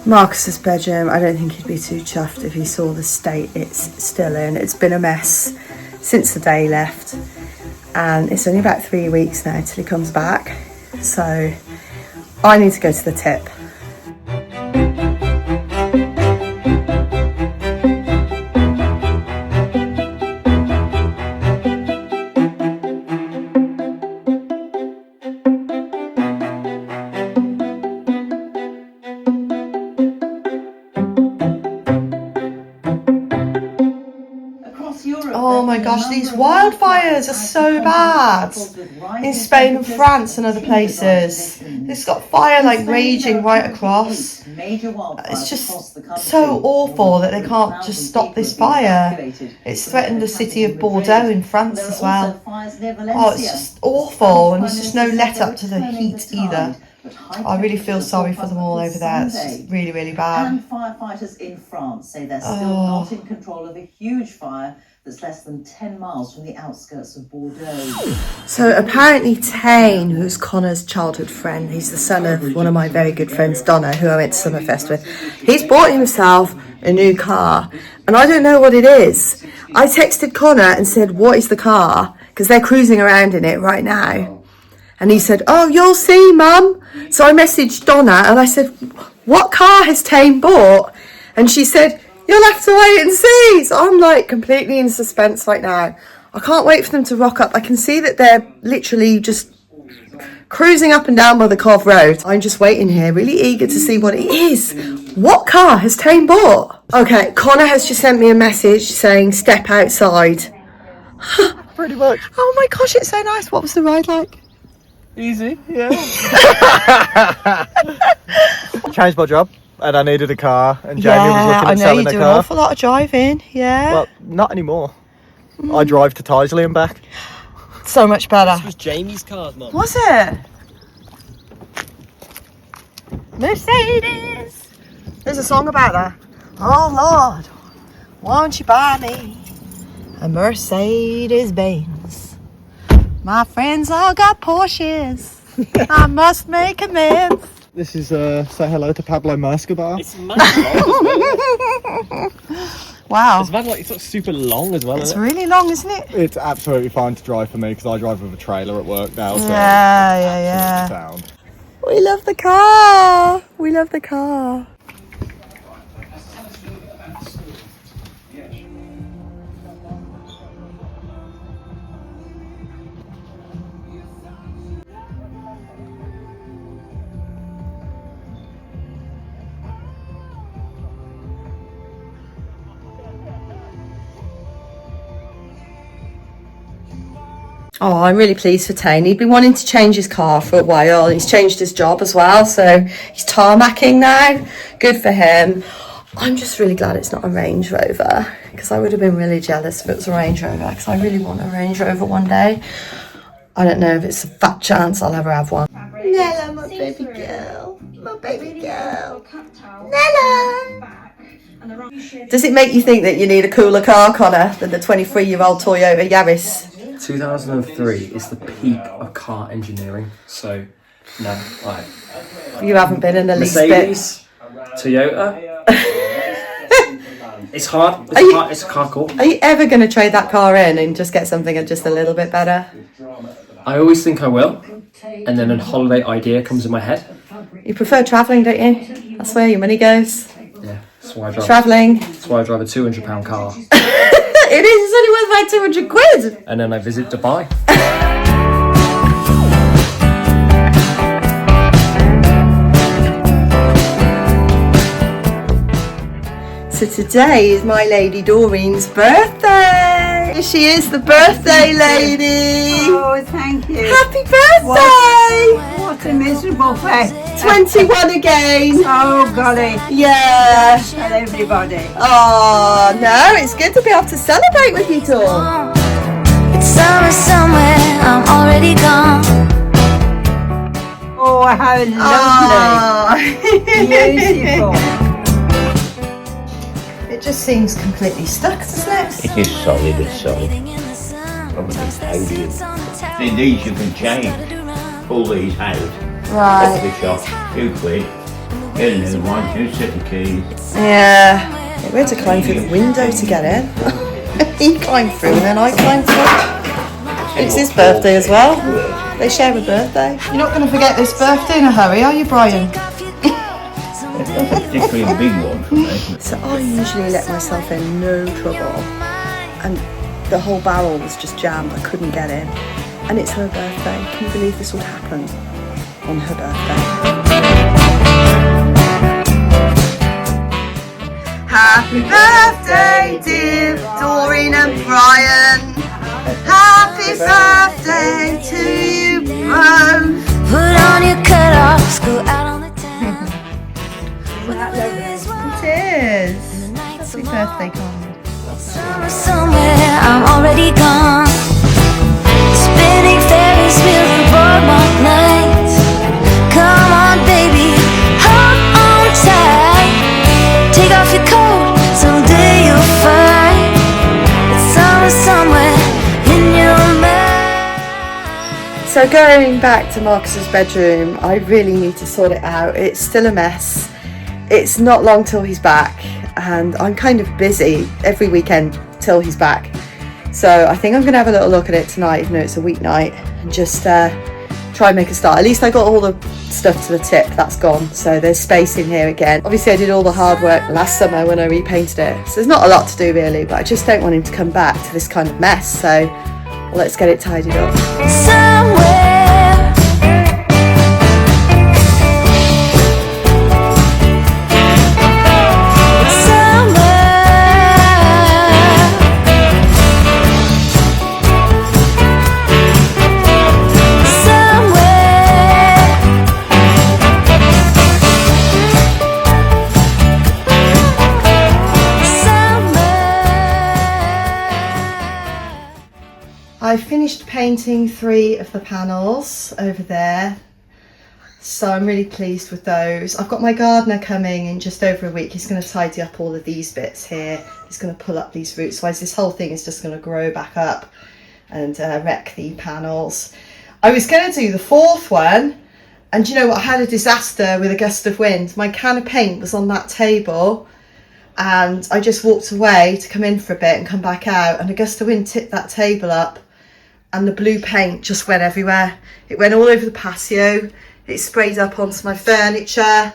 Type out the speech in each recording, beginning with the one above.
Marcus's bedroom, I don't think he'd be too chuffed if he saw the state it's still in. It's been a mess since the day he left, and it's only about 3 weeks now till he comes back, so I need to go to the tip. Oh my gosh, these wildfires are so bad in Spain and France and other places. It's got fire like raging right across. It's just so awful that they can't just stop this fire. It's threatened the city of Bordeaux in France as well. Oh, it's just awful, and there's just no let up to the heat either. I really feel sorry for them all over there. It's just really, really bad. And firefighters in France say they're still not in control of a huge fire that's less than 10 miles from the outskirts of Bordeaux. So apparently Tane, who's Connor's childhood friend, he's the son of one of my very good friends, Donna, who I went to Summerfest with. He's bought himself a new car, and I don't know what it is. I texted Connor and said, what is the car? Because they're cruising around in it right now. And he said, oh, you'll see, Mum. So I messaged Donna and I said, what car has Tane bought? And she said, you'll have to wait and see. So I'm like completely in suspense right now. I can't wait for them to rock up. I can see that they're literally just cruising up and down by the Cove Road. I'm just waiting here, really eager to see what it is. What car has Tane bought? Okay, Connor has just sent me a message saying, step outside. Pretty much. Oh my gosh, it's so nice. What was the ride like? Easy, yeah. Changed my job and I needed a car, and Jamie was looking at selling a car. I know you do an awful lot of driving, yeah. Well, not anymore. I drive to Tysley and back. So much better. This was Jamie's car, Mum. Was it? Mercedes. There's a song about that. Oh Lord, won't you buy me a Mercedes Benz? My friends all got Porsches. I must make amends. This is say hello to Pablo Escobar. It's mad long as well. Wow. It's mad, like, it's like super long as well. It's really long, isn't it? It's absolutely fine to drive for me because I drive with a trailer at work now. So Yeah. Sound. We love the car. We love the car. Oh, I'm really pleased for Tane. He'd been wanting to change his car for a while. He's changed his job as well, so he's tarmacking now. Good for him. I'm just really glad it's not a Range Rover, because I would have been really jealous if it was a Range Rover, because I really want a Range Rover one day. I don't know if it's a fat chance I'll ever have one. Nella, my baby girl. My baby girl. Nella! Does it make you think that you need a cooler car, Connor, than the 23-year-old Toyota Yaris? 2003 is the peak of car engineering, so no, right. You haven't been in the least Mercedes, Toyota. It's hard. It's a car call. Are you ever going to trade that car in and just get something just a little bit better? I always think I will, and then a holiday idea comes in my head. You prefer travelling, don't you? That's where your money goes. Yeah, that's why I drive. Travelling. That's why I drive a £200 car. It is. It's only worth about 200 quid. And then I visit Dubai. So today is my lady Doreen's birthday. Here she is, the birthday lady. Oh, thank you. Happy birthday. What a miserable face. 21 again. Oh, golly. Yeah. Tell everybody. Oh, no, it's good to be able to celebrate with you two. It's summer somewhere, I'm already gone. Oh, how lovely. Beautiful. It just seems completely stuck, doesn't it? It is solid, it's solid. Probably podium. See, these you can change. Pull these out. Right. Off the shop, £2. Get another one, two set of keys. Yeah. We had to climb through the window to get in. He climbed through and then I climbed through. It's his birthday as well. They share a birthday. You're not going to forget this birthday in a hurry, are you, Brian? Particularly a big one for me. So I usually let myself in no trouble. And the whole barrel was just jammed. I couldn't get in. And it's her birthday. Can you believe this would happen on her birthday? Happy birthday, dear Doreen and Brian. Happy birthday to you both. Put on your cutoffs, go out on the town. It is. Happy birthday, Carmen. Somewhere I'm already gone. Spinning Ferris wheels and boardwalk nights. Come on, baby, hold on tight. Take off your coat, someday you'll find it's summer somewhere in your mind. So going back to Marcus's bedroom, I really need to sort it out. It's still a mess. It's not long till he's back, and I'm kind of busy every weekend till he's back. So I think I'm going to have a little look at it tonight, even though it's a weeknight, and just try and make a start. At least I got all the stuff to the tip, that's gone. So there's space in here again. Obviously I did all the hard work last summer when I repainted it. So there's not a lot to do really, but I just don't want him to come back to this kind of mess. So let's get it tidied up. Somewhere I finished painting 3 of the panels over there, so I'm really pleased with those. I've got my gardener coming in just over a week. He's going to tidy up all of these bits here. He's going to pull up these roots, otherwise this whole thing is just going to grow back up and wreck the panels. I was going to do the 4th one, and you know what, I had a disaster with a gust of wind. My can of paint was on that table, and I just walked away to come in for a bit and come back out, and a gust of wind tipped that table up, and the blue paint just went everywhere. It went all over the patio. It sprayed up onto my furniture.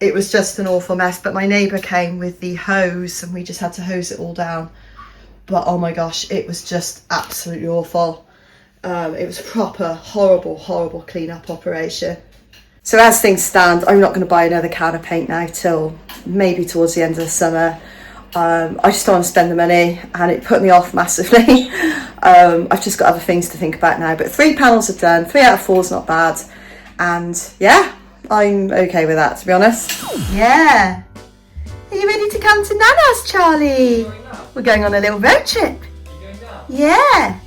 It was just an awful mess. But my neighbour came with the hose and we just had to hose it all down. But oh my gosh, it was just absolutely awful. It was a proper horrible clean-up operation. So as things stand, I'm not going to buy another can of paint now till maybe towards the end of the summer. I just don't want to spend the money, and it put me off massively. I've just got other things to think about now, but 3 panels are done. 3 out of 4 is not bad, and yeah, I'm okay with that, to be honest. Yeah. Are you ready to come to Nana's, Charlie? We're going on a little road trip. Yeah.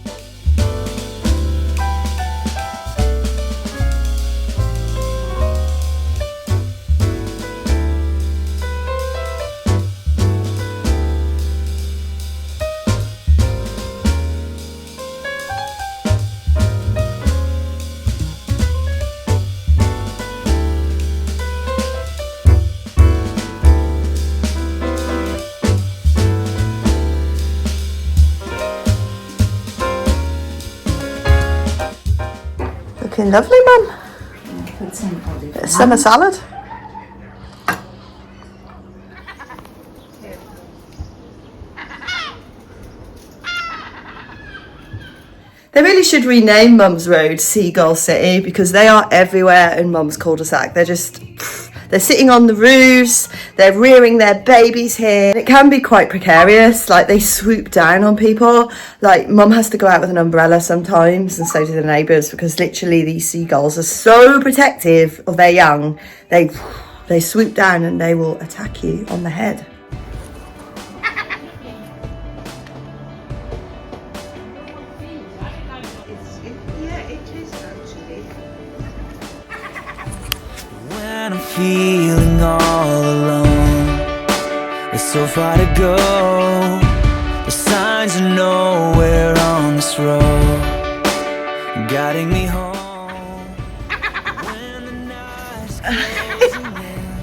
Looking lovely, Mum. Bit of summer salad. They really should rename Mum's Road Seagull City, because they are everywhere in Mum's cul-de-sac. They're sitting on the roofs, they're rearing their babies here. It can be quite precarious, like they swoop down on people. Like Mum has to go out with an umbrella sometimes, and so do the neighbours, because literally these seagulls are so protective of their young. They swoop down and they will attack you on the head. When I'm feeling all alone, there's so far to go. The signs are nowhere on this road, guiding me home. When the night's closing in,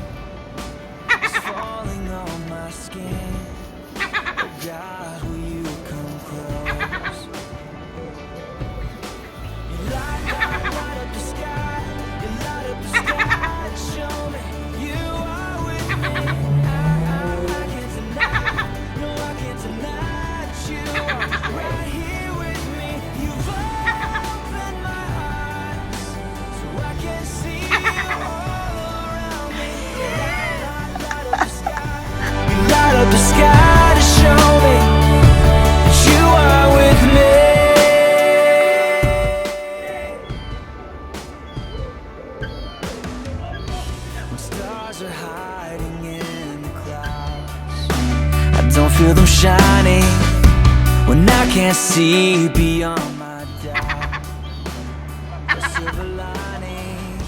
shining when I can't see beyond my doubt. A silver lining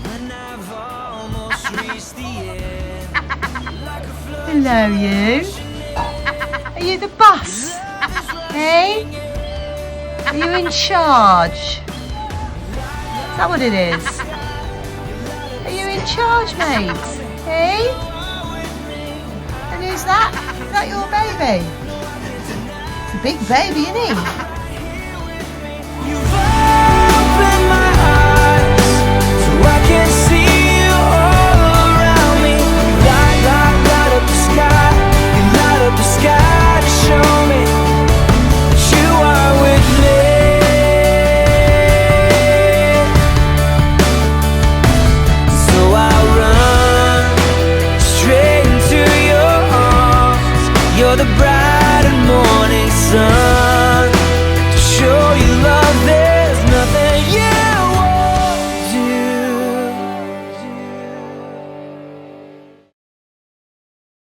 when I've almost reached the end. Like a flood. Hello, you. Are you the boss? Hey? Are you in charge? Is that what it is? Are you in charge, mate? Hey? And who's that? Is that your baby? It's a big baby, isn't he?